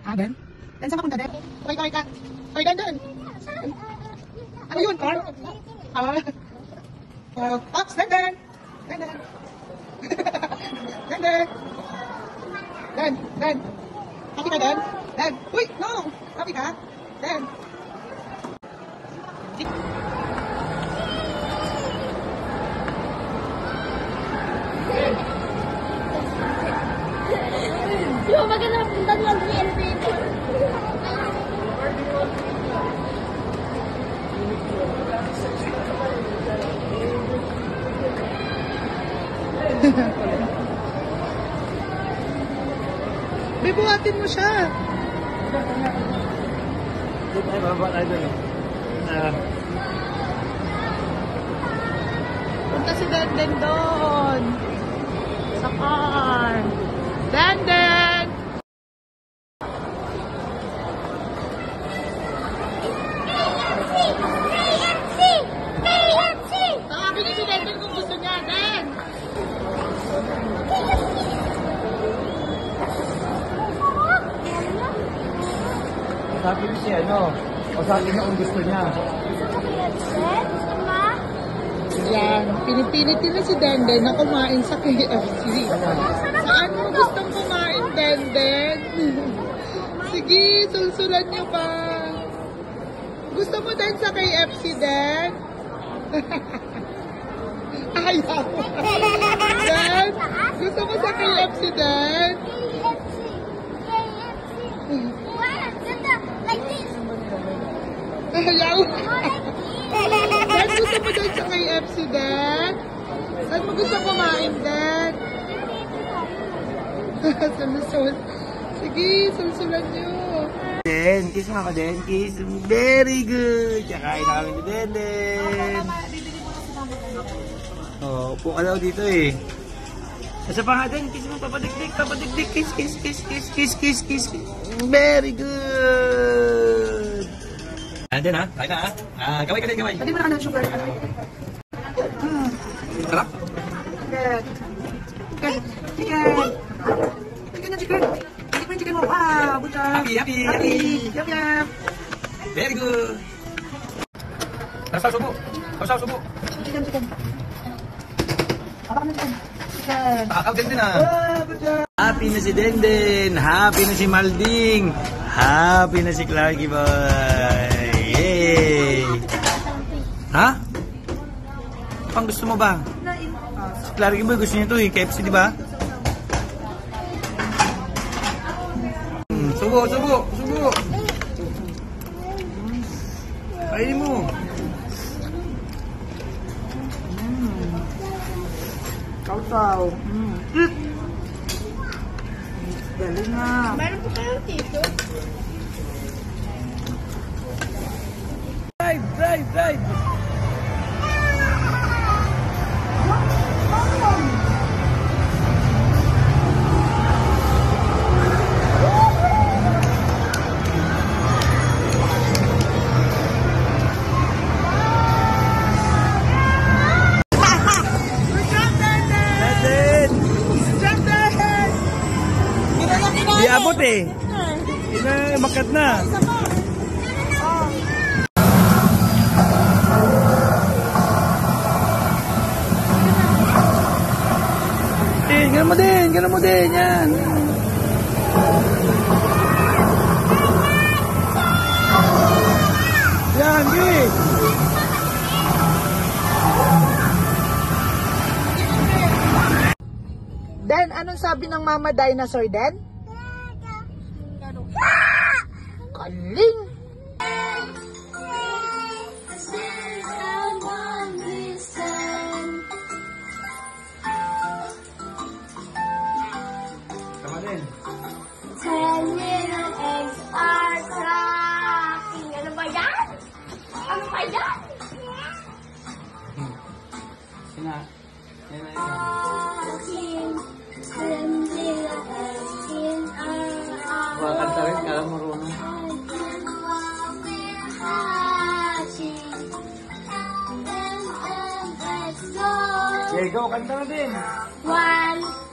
Ah, Den? Den, saan ka punta, Den? Okay ka. Okay, Den. Ano yun, car? Ops, Den. Den. Happy ka, Den? Den. Uy, no! Happy ka? Den. Di ba maganda punta ng elevator? Bibuhatin mo siya. Dito ay baba tayo doon. Punta si Den doon. Sa car. Den! Sabi niya si Den kung gusto niya, Den! Sabi niya siya, ano? O sabi niya kung gusto niya. Yan, pinipilit nila si Den na kumain sa KFC. Saan mo gustong kumain, Den? Sige, sulsulan niyo pa. Gusto mo din sa KFC, Den? Ayaw. Den, gusto mo sa KFC, Den? Ayaw. Den, gusto mo din sa KFC, Den? Saan mo gusto kumain, Den? Sulsul. Sige, sulsulan niyo. Den, kiss mo ako, Den. Kiss. Very good. Kakain na kami ni Den. Oh, upo ka daw dito eh. Isa pa nga, Den. Kiss mo, papadikdik. Kiss. Very good. Den ha, kain na ha. Gaway ka din, gaway. Pwede mo na ng sugar. Sarap. Chicken. Chicken mo. Wow, good job. Happy. Yum. Very good. Kausaw subo. Chicken. Apa ka chicken? Chicken. Akaw din ha. Good job. Happy na si Den. Happy na si Malding. Happy na si Clarky boy. Yay! Ha? Pang gusto mo ba? Si Clarky boy gusto niya ito eh. KFC di ba? Subo. Kainin mo. Kausaw. Galing nga. Meron po kayo dito? Drive. Di abot eh. Makat na. Ganun mo din. Yan. Yan, gig. Den, anong sabi ng Mama Dinosaur, Den? Kaling! Tama din. 10 little eggs are cracking. Ano ba yan? Sina. Cracking. 10 little eggs in our Kanta rin, kala marunong. Let's go. Okay, go, kanta na din. 1,